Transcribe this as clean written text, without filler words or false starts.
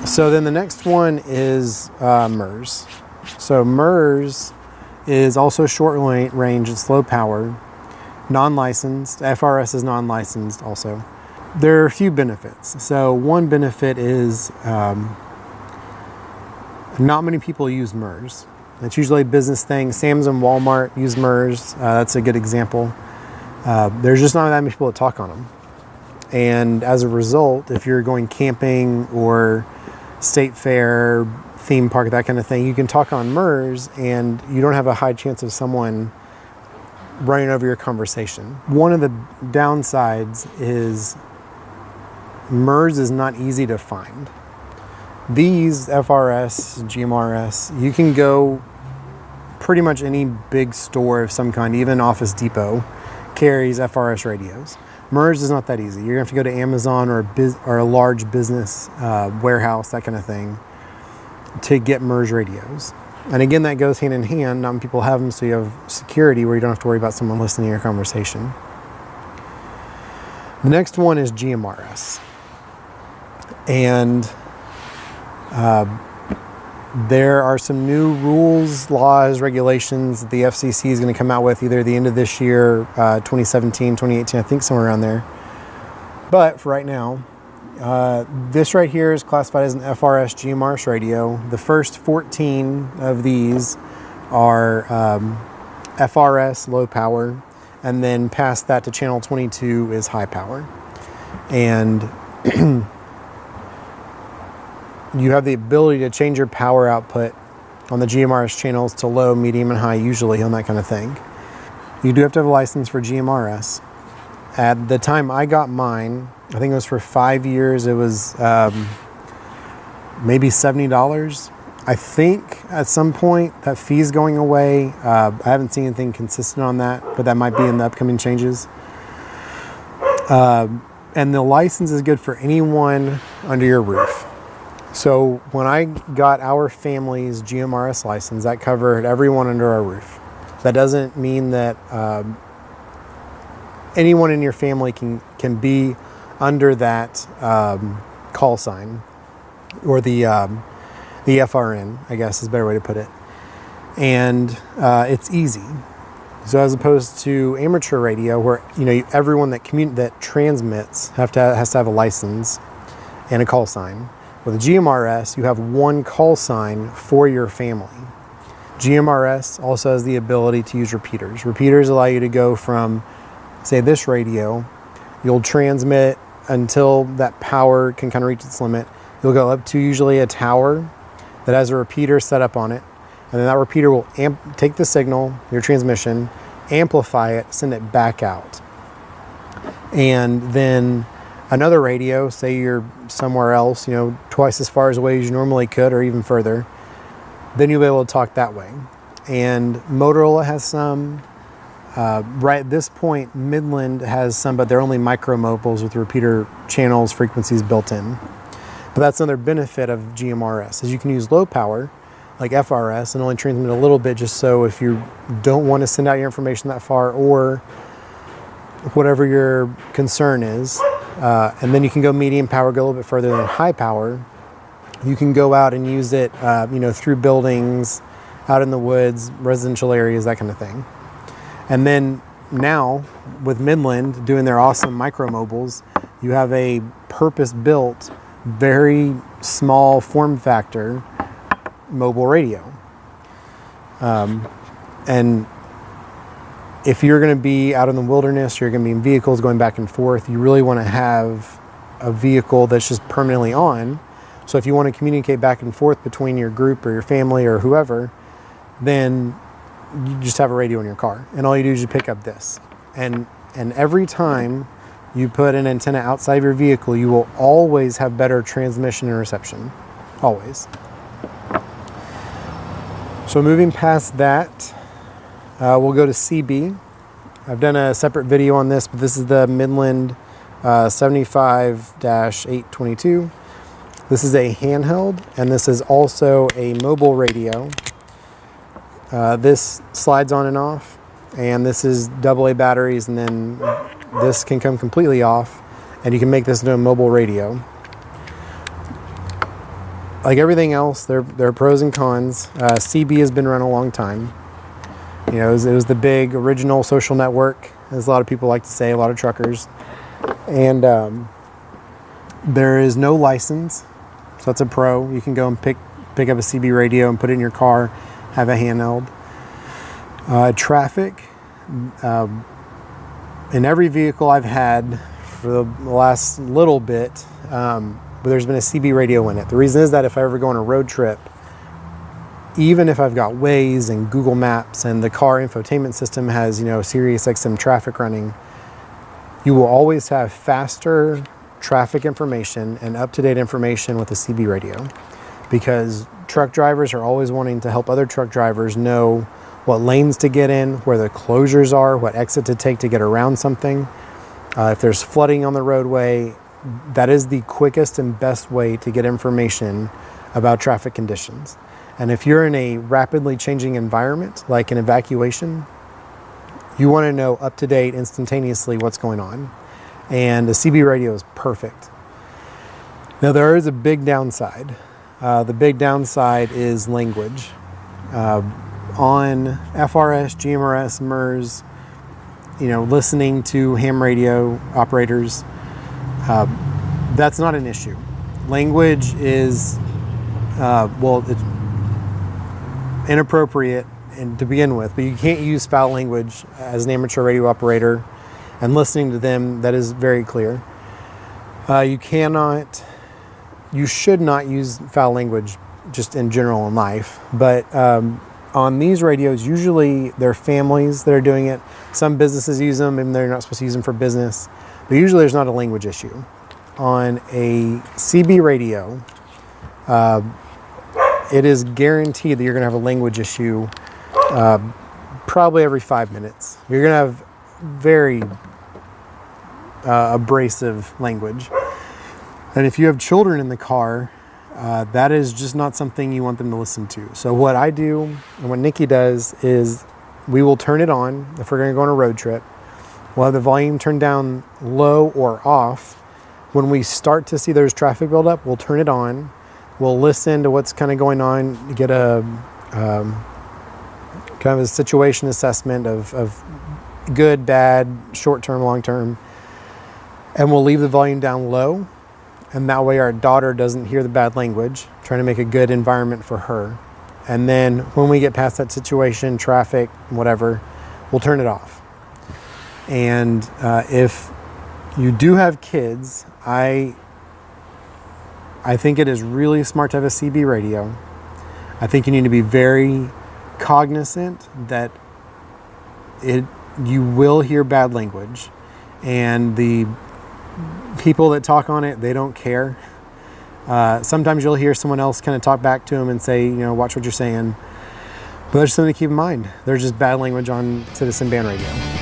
So then the next one is MURS. So MURS is also short range, it's low power, non-licensed. FRS is non-licensed also. There are a few benefits. So one benefit is not many people use MURS. It's usually a business thing. Sam's and Walmart use MURS. That's a good example. There's just not that many people that talk on them. And as a result, if you're going camping or state fair, theme park, that kind of thing, you can talk on MURS and you don't have a high chance of someone running over your conversation. One of the downsides is MURS is not easy to find. These FRS, GMRS, you can go pretty much any big store of some kind, even Office Depot carries FRS radios. MURS is not that easy. You're gonna have to go to Amazon or a large business warehouse, that kind of thing, to get MURS radios. And again, that goes hand in hand. Not many people have them, so you have security where you don't have to worry about someone listening to your conversation. The next one is GMRS. And there are some new rules, laws, regulations that the FCC is going to come out with either the end of this year, 2017, 2018, I think somewhere around there. But for right now, this right here is classified as an FRS GMRS radio. The first 14 of these are FRS, low power, and then past that to channel 22 is high power. And you have the ability to change your power output on the GMRS channels to low, medium, and high, usually on that kind of thing. You do have to have a license for GMRS. At the time I got mine, I think it was for 5 years, it was maybe $70. I think at some point that fee's going away. I haven't seen anything consistent on that, but that might be in the upcoming changes. And the license is good for anyone under your roof. So when I got our family's GMRS license, that covered everyone under our roof. That doesn't mean that anyone in your family can be under that call sign, or the FRN, I guess is a better way to put it. And it's easy. So as opposed to amateur radio, where everyone that transmits has to have a license and a call sign. With a GMRS, you have one call sign for your family. GMRS also has the ability to use repeaters. Repeaters allow you to go from, say, this radio. You'll transmit until that power can kind of reach its limit. You'll go up to usually a tower that has a repeater set up on it. And then that repeater will take the signal, your transmission, amplify it, send it back out. And then another radio, say you're somewhere else, twice as far away as you normally could, or even further, then you'll be able to talk that way. And Motorola has some. Right at this point, Midland has some, but they're only micro mobiles with repeater channels, frequencies built in. But that's another benefit of GMRS, is you can use low power, like FRS, and only transmit a little bit, just so if you don't want to send out your information that far, or whatever your concern is. And then you can go medium power, go a little bit further than high power. You can go out and use it, through buildings, out in the woods, residential areas, that kind of thing. And then now, with Midland doing their awesome micro mobiles, you have a purpose-built, very small form factor mobile radio. And if you're going to be out in the wilderness, you're going to be in vehicles going back and forth, you really want to have a vehicle that's just permanently on. So if you want to communicate back and forth between your group or your family or whoever, then you just have a radio in your car. And all you do is you pick up this. And every time you put an antenna outside of your vehicle, you will always have better transmission and reception. Always. So moving past that, we'll go to CB. I've done a separate video on this, but this is the Midland 75-822. This is a handheld, and this is also a mobile radio. This slides on and off, and this is AA batteries, and then this can come completely off, and you can make this into a mobile radio. Like everything else, there are pros and cons. CB has been around a long time. You know, it was the big original social network, as a lot of people like to say, a lot of truckers. And there is no license, so that's a pro. You can go and pick up a CB radio and put it in your car, have a handheld. Traffic, in every vehicle I've had for the last little bit, but there's been a CB radio in it. The reason is that if I ever go on a road trip, even if I've got Waze and Google Maps and the car infotainment system has, you know, Sirius XM traffic running, you will always have faster traffic information and up-to-date information with a CB radio, because truck drivers are always wanting to help other truck drivers know what lanes to get in, where the closures are, what exit to take to get around something. If there's flooding on the roadway, that is the quickest and best way to get information about traffic conditions. And if you're in a rapidly changing environment, like an evacuation, you want to know up to date instantaneously what's going on. And the CB radio is perfect. Now there is a big downside. The big downside is language. On FRS, GMRS, MURS, you know, listening to ham radio operators, that's not an issue. Language is, it's inappropriate and to begin with, but you can't use foul language as an amateur radio operator, and listening to them, that is very clear. You should not use foul language just in general in life, but on these radios, usually they're families that are doing it. Some businesses use them and they're not supposed to use them for business, but usually there's not a language issue. On a CB radio, it is guaranteed that you're gonna have a language issue probably every 5 minutes. You're gonna have very abrasive language. And if you have children in the car, that is just not something you want them to listen to. So what I do and what Nikki does is we will turn it on if we're going to go on a road trip. We'll have the volume turned down low or off. When we start to see there's traffic buildup, we'll turn it on. We'll listen to what's kind of going on, get a kind of a situation assessment of good, bad, short-term, long-term. And we'll leave the volume down low. And that way our daughter doesn't hear the bad language, trying to make a good environment for her. And then when we get past that situation, traffic, whatever, we'll turn it off. And if you do have kids, I think it is really smart to have a CB radio. I think you need to be very cognizant that you will hear bad language, and the people that talk on it, they don't care. Sometimes you'll hear someone else kind of talk back to them and say, you know, watch what you're saying. But there's something to keep in mind. There's just bad language on Citizen Band Radio.